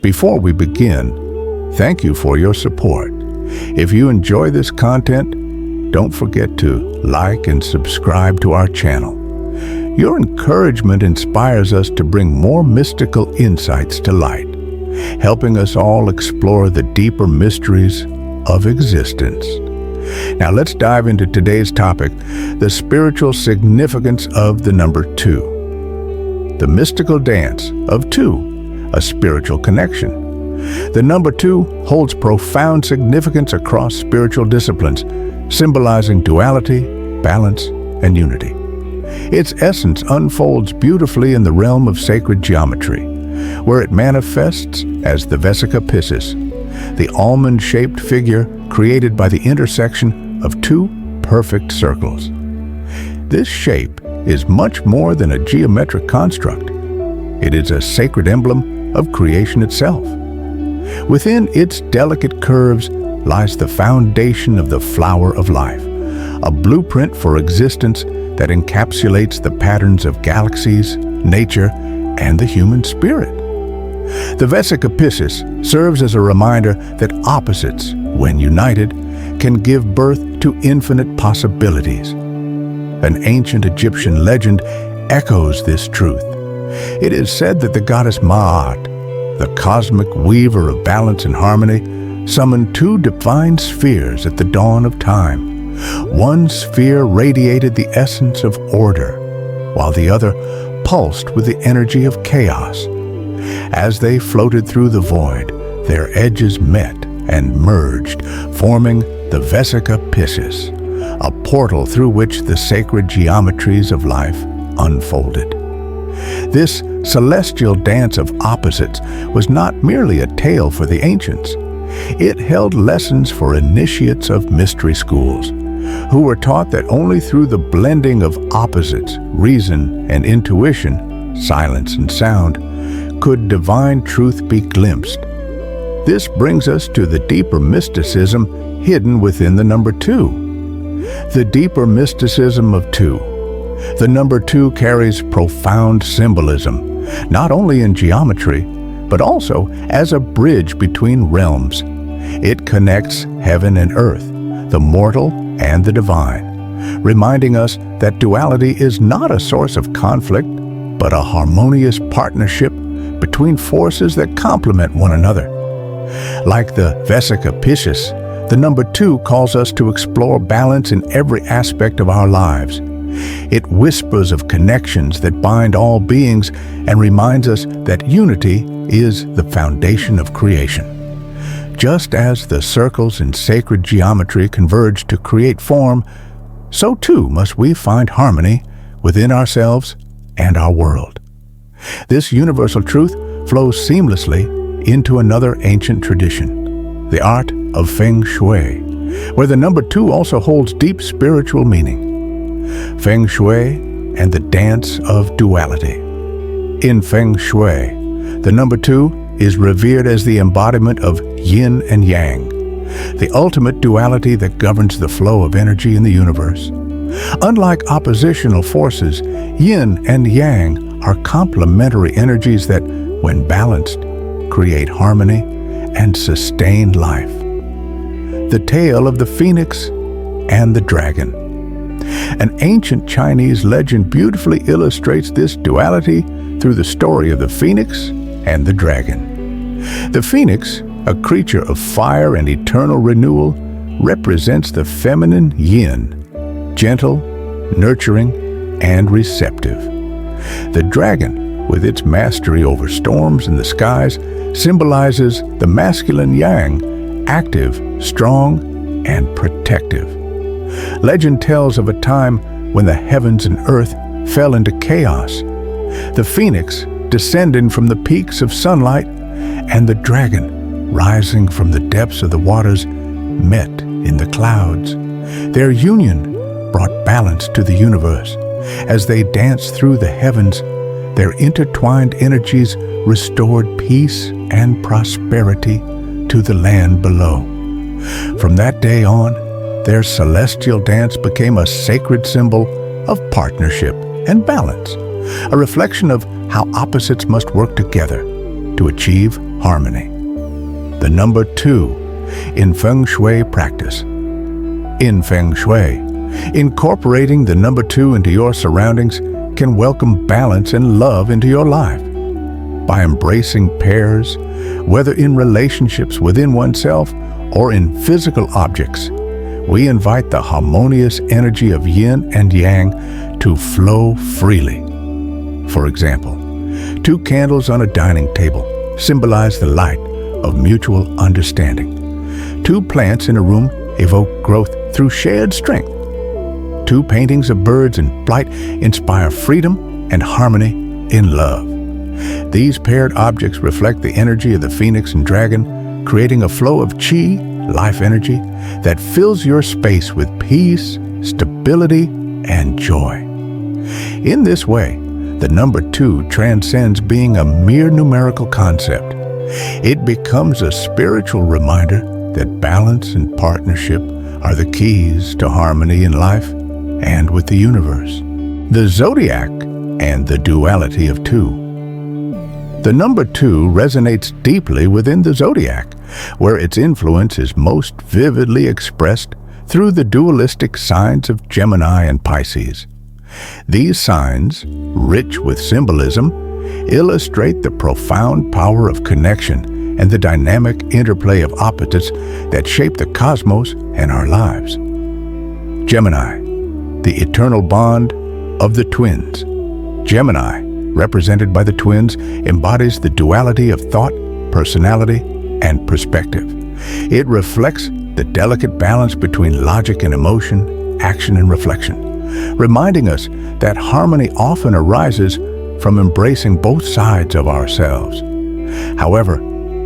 Before we begin, thank you for your support. If you enjoy this content, don't forget to like and subscribe to our channel. Your encouragement inspires us to bring more mystical insights to light, helping us all explore the deeper mysteries of existence. Now let's dive into today's topic, the spiritual significance of the number 2. The mystical dance of 2, a spiritual connection. The number 2 holds profound significance across spiritual disciplines, symbolizing duality, balance, and unity. Its essence unfolds beautifully in the realm of sacred geometry, where it manifests as the Vesica Piscis, the almond-shaped figure created by the intersection of 2 perfect circles. This shape is much more than a geometric construct. It is a sacred emblem of creation itself. Within its delicate curves lies the foundation of the flower of life, a blueprint for existence that encapsulates the patterns of galaxies, nature, and the human spirit. The Vesica Piscis serves as a reminder that opposites, when united, can give birth to infinite possibilities. An ancient Egyptian legend echoes this truth. It is said that the goddess Ma'at, the cosmic weaver of balance and harmony, summoned 2 divine spheres at the dawn of time. One sphere radiated the essence of order, while the other pulsed with the energy of chaos. As they floated through the void, their edges met and merged, forming the Vesica Piscis, a portal through which the sacred geometries of life unfolded. This celestial dance of opposites was not merely a tale for the ancients. It held lessons for initiates of mystery schools, who were taught that only through the blending of opposites, reason and intuition, silence and sound, could divine truth be glimpsed. This brings us to the deeper mysticism hidden within the number 2. The deeper mysticism of 2. The number 2 carries profound symbolism, not only in geometry, but also as a bridge between realms. It connects heaven and earth, the mortal and the divine, reminding us that duality is not a source of conflict, but a harmonious partnership between forces that complement one another. Like the Vesica Piscis, the number 2 calls us to explore balance in every aspect of our lives. It whispers of connections that bind all beings and reminds us that unity is the foundation of creation. Just as the circles in sacred geometry converge to create form, so too must we find harmony within ourselves and our world. This universal truth flows seamlessly into another ancient tradition, the art of Feng Shui, where the number 2 also holds deep spiritual meaning. Feng Shui and the dance of duality. In Feng Shui, the number 2 is revered as the embodiment of Yin and Yang, the ultimate duality that governs the flow of energy in the universe. Unlike oppositional forces, Yin and Yang are complementary energies that, when balanced, create harmony and sustain life. The tale of the phoenix and the dragon. An ancient Chinese legend beautifully illustrates this duality through the story of the phoenix and the dragon. The phoenix, a creature of fire and eternal renewal, represents the feminine yin, gentle, nurturing, and receptive. The dragon, with its mastery over storms and the skies, symbolizes the masculine yang, active, strong, and protective. Legend tells of a time when the heavens and earth fell into chaos. The phoenix, descending from the peaks of sunlight, and the dragon, rising from the depths of the waters, met in the clouds. Their union brought balance to the universe. As they danced through the heavens, their intertwined energies restored peace and prosperity to the land below. From that day on, their celestial dance became a sacred symbol of partnership and balance, a reflection of how opposites must work together to achieve harmony. The number 2 in Feng Shui practice. In Feng Shui, incorporating the number 2 into your surroundings can welcome balance and love into your life. By embracing pairs, whether in relationships within oneself or in physical objects, we invite the harmonious energy of Yin and Yang to flow freely. For example, 2 candles on a dining table symbolize the light of mutual understanding. 2 plants in a room evoke growth through shared strength. 2 paintings of birds in flight inspire freedom and harmony in love. These paired objects reflect the energy of the phoenix and dragon, creating a flow of qi, life energy, that fills your space with peace, stability, and joy. In this way, the number 2 transcends being a mere numerical concept. It becomes a spiritual reminder that balance and partnership are the keys to harmony in life and with the universe. The Zodiac and the duality of 2. The number 2 resonates deeply within the Zodiac, where its influence is most vividly expressed through the dualistic signs of Gemini and Pisces. These signs, rich with symbolism, illustrate the profound power of connection and the dynamic interplay of opposites that shape the cosmos and our lives. Gemini, the eternal bond of the twins. Gemini, represented by the twins, embodies the duality of thought, personality, and perspective. It reflects the delicate balance between logic and emotion, action and reflection, reminding us that harmony often arises from embracing both sides of ourselves. However,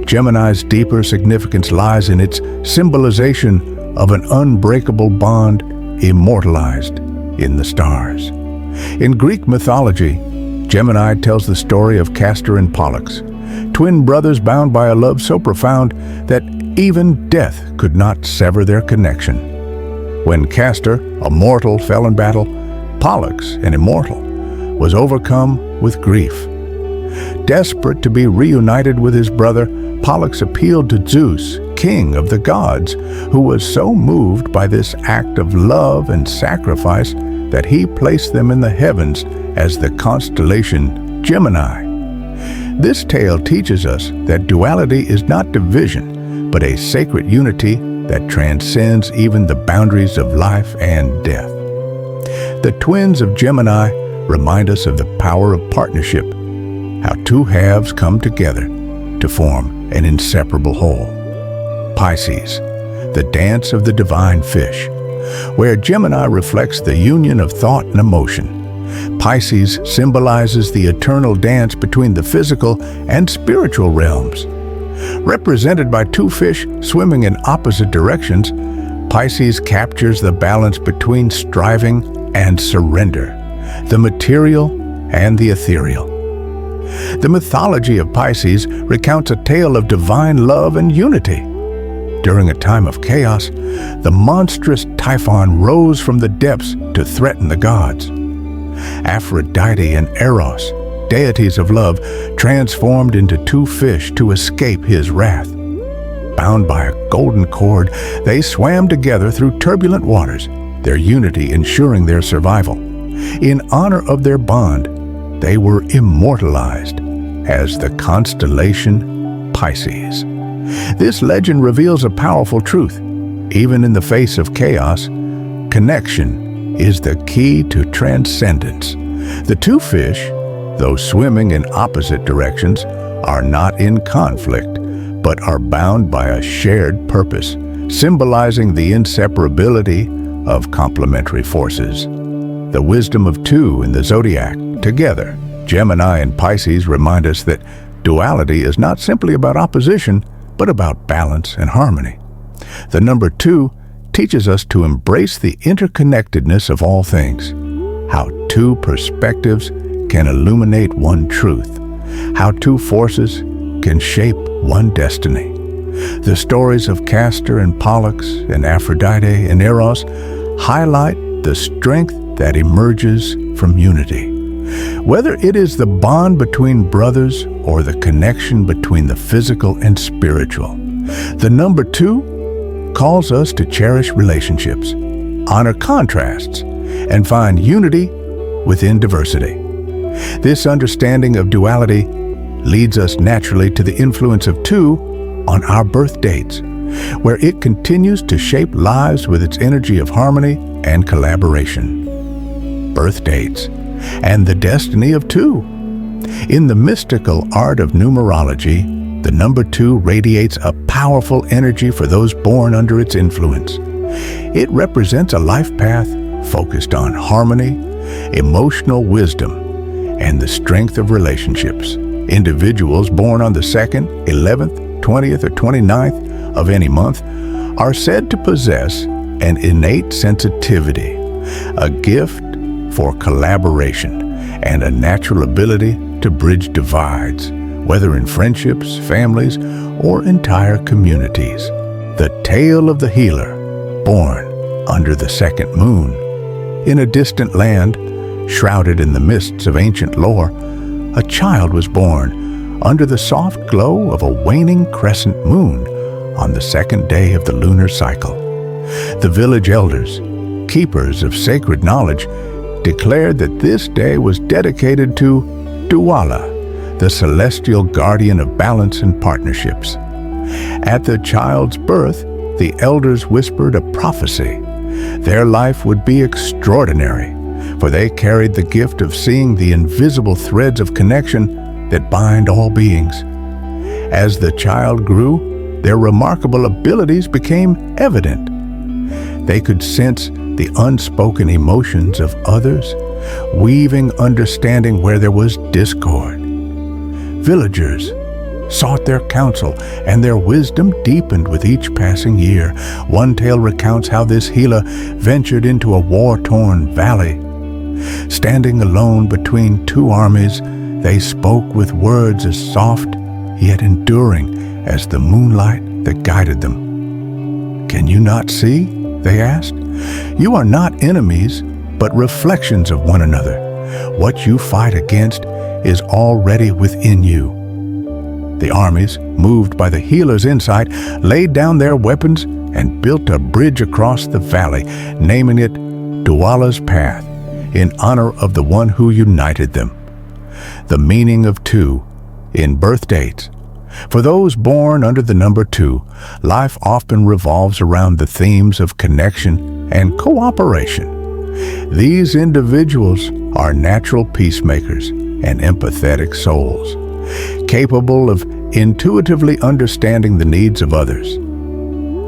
Gemini's deeper significance lies in its symbolization of an unbreakable bond immortalized in the stars. In Greek mythology, Gemini tells the story of Castor and Pollux, twin brothers bound by a love so profound that even death could not sever their connection. When Castor, a mortal, fell in battle, Pollux, an immortal, was overcome with grief. Desperate to be reunited with his brother, Pollux appealed to Zeus, king of the gods, who was so moved by this act of love and sacrifice that he placed them in the heavens as the constellation Gemini. This tale teaches us that duality is not division, but a sacred unity that transcends even the boundaries of life and death. The twins of Gemini remind us of the power of partnership, how 2 halves come together to form an inseparable whole. Pisces, the dance of the divine fish, where Gemini reflects the union of thought and emotion. Pisces symbolizes the eternal dance between the physical and spiritual realms. Represented by 2 fish swimming in opposite directions, Pisces captures the balance between striving and surrender, the material and the ethereal. The mythology of Pisces recounts a tale of divine love and unity. During a time of chaos, the monstrous Typhon rose from the depths to threaten the gods. Aphrodite and Eros, deities of love, transformed into 2 fish to escape his wrath. Bound by a golden cord, they swam together through turbulent waters, their unity ensuring their survival. In honor of their bond, they were immortalized as the constellation Pisces. This legend reveals a powerful truth. Even in the face of chaos, connection is the key to transcendence. The 2 fish, though swimming in opposite directions, are not in conflict, but are bound by a shared purpose, symbolizing the inseparability of complementary forces. The wisdom of 2 in the Zodiac, together, Gemini and Pisces, remind us that duality is not simply about opposition, but about balance and harmony. The number 2 teaches us to embrace the interconnectedness of all things, how 2 perspectives can illuminate one truth, how 2 forces can shape one destiny. The stories of Castor and Pollux and Aphrodite and Eros highlight the strength that emerges from unity. Whether it is the bond between brothers or the connection between the physical and spiritual, the number 2 calls us to cherish relationships, honor contrasts, and find unity within diversity. This understanding of duality leads us naturally to the influence of 2 on our birth dates, where it continues to shape lives with its energy of harmony and collaboration. Birth dates and the destiny of 2. In the mystical art of numerology, the number 2 radiates a powerful energy for those born under its influence. It represents a life path focused on harmony, emotional wisdom, and the strength of relationships. Individuals born on the 2nd, 11th, 20th, or 29th of any month are said to possess an innate sensitivity, a gift for collaboration, and a natural ability to bridge divides, whether in friendships, families, or entire communities. The tale of the healer, born under the 2nd moon. In a distant land, shrouded in the mists of ancient lore, a child was born under the soft glow of a waning crescent moon on the 2nd day of the lunar cycle. The village elders, keepers of sacred knowledge, declared that this day was dedicated to Duala, the celestial guardian of balance and partnerships. At the child's birth, the elders whispered a prophecy. Their life would be extraordinary, for they carried the gift of seeing the invisible threads of connection that bind all beings. As the child grew, their remarkable abilities became evident. They could sense the unspoken emotions of others, weaving understanding where there was discord. Villagers sought their counsel, and their wisdom deepened with each passing year. One tale recounts how this healer ventured into a war-torn valley. Standing alone between 2 armies, they spoke with words as soft yet enduring as the moonlight that guided them. "Can you not see?" they asked. "You are not enemies, but reflections of one another. What you fight against is already within you." The armies, moved by the healer's insight, laid down their weapons and built a bridge across the valley, naming it Duala's Path, in honor of the one who united them. The meaning of 2 in birth dates. For those born under the number 2, life often revolves around the themes of connection and cooperation. These individuals are natural peacemakers and empathetic souls, capable of intuitively understanding the needs of others.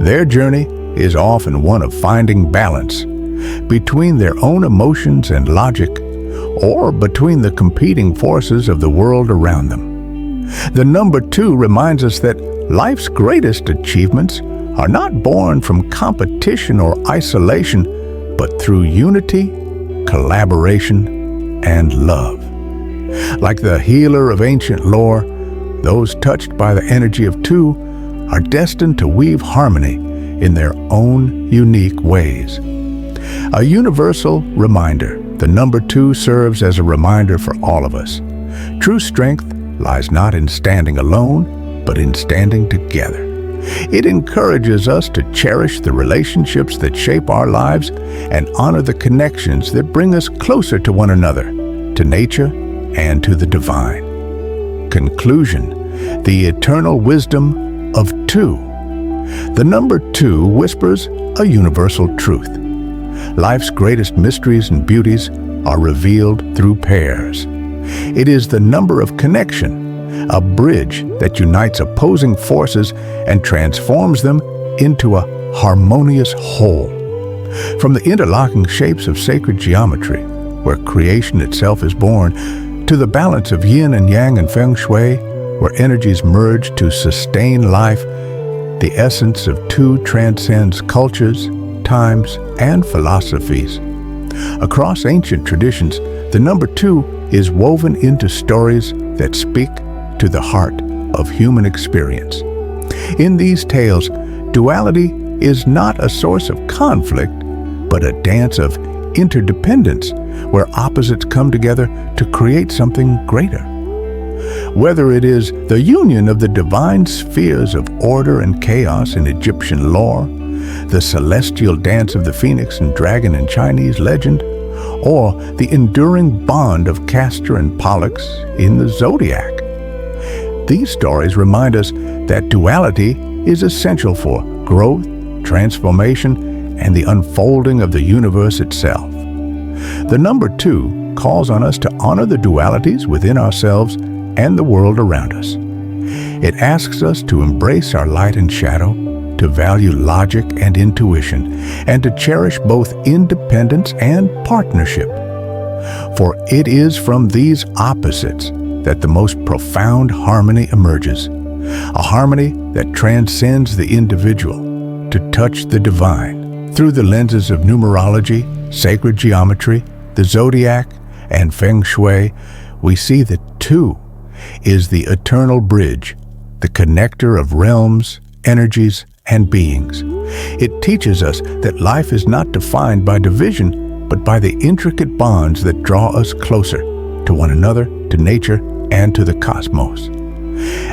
Their journey is often one of finding balance between their own emotions and logic, or between the competing forces of the world around them. The number 2 reminds us that life's greatest achievements are not born from competition or isolation, but through unity, collaboration, and love. Like the healer of ancient lore, those touched by the energy of 2 are destined to weave harmony in their own unique ways. A universal reminder, the number 2 serves as a reminder for all of us. True strength lies not in standing alone, but in standing together. It encourages us to cherish the relationships that shape our lives and honor the connections that bring us closer to one another, to nature, and to the divine. Conclusion: the eternal wisdom of 2. The number 2 whispers a universal truth. Life's greatest mysteries and beauties are revealed through pairs. It is the number of connection, a bridge that unites opposing forces and transforms them into a harmonious whole. From the interlocking shapes of sacred geometry, where creation itself is born, to the balance of Yin and Yang and Feng shui, where energies merge to sustain life, the essence of 2 transcends cultures, times, and philosophies. Across ancient traditions, the number 2 is woven into stories that speak to the heart of human experience. In these tales, duality is not a source of conflict, but a dance of interdependence, where opposites come together to create something greater. Whether it is the union of the divine spheres of order and chaos in Egyptian lore, the celestial dance of the phoenix and dragon in Chinese legend, or the enduring bond of Castor and Pollux in the Zodiac. These stories remind us that duality is essential for growth, transformation, and the unfolding of the universe itself. The number 2 calls on us to honor the dualities within ourselves and the world around us. It asks us to embrace our light and shadow, to value logic and intuition, and to cherish both independence and partnership. For it is from these opposites that the most profound harmony emerges, a harmony that transcends the individual to touch the divine. Through the lenses of numerology, sacred geometry, the Zodiac, and Feng shui, we see that 2 is the eternal bridge, the connector of realms, energies, and beings. It teaches us that life is not defined by division, but by the intricate bonds that draw us closer to one another, to nature, and to the cosmos.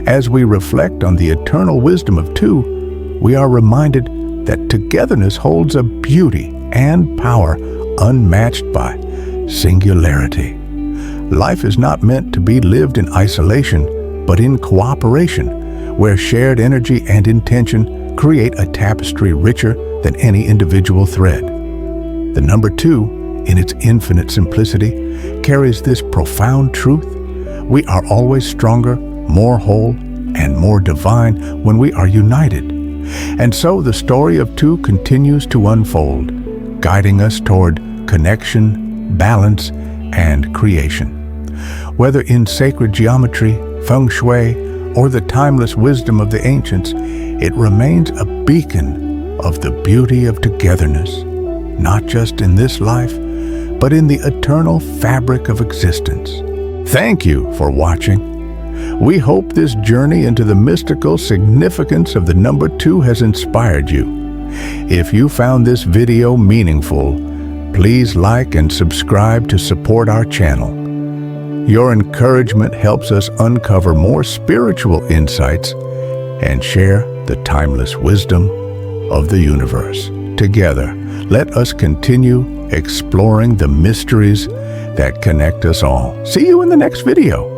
As we reflect on the eternal wisdom of 2, we are reminded that togetherness holds a beauty and power unmatched by singularity. Life is not meant to be lived in isolation, but in cooperation, where shared energy and intention create a tapestry richer than any individual thread. The number 2, in its infinite simplicity, carries this profound truth: we are always stronger, more whole, and more divine when we are united. And so the story of 2 continues to unfold, guiding us toward connection, balance, and creation. Whether in sacred geometry, feng shui, or the timeless wisdom of the ancients, it remains a beacon of the beauty of togetherness, not just in this life, but in the eternal fabric of existence. Thank you for watching. We hope this journey into the mystical significance of the number 2 has inspired you. If you found this video meaningful, please like and subscribe to support our channel. Your encouragement helps us uncover more spiritual insights and share the timeless wisdom of the universe. Together, let us continue exploring the mysteries that connect us all. See you in the next video.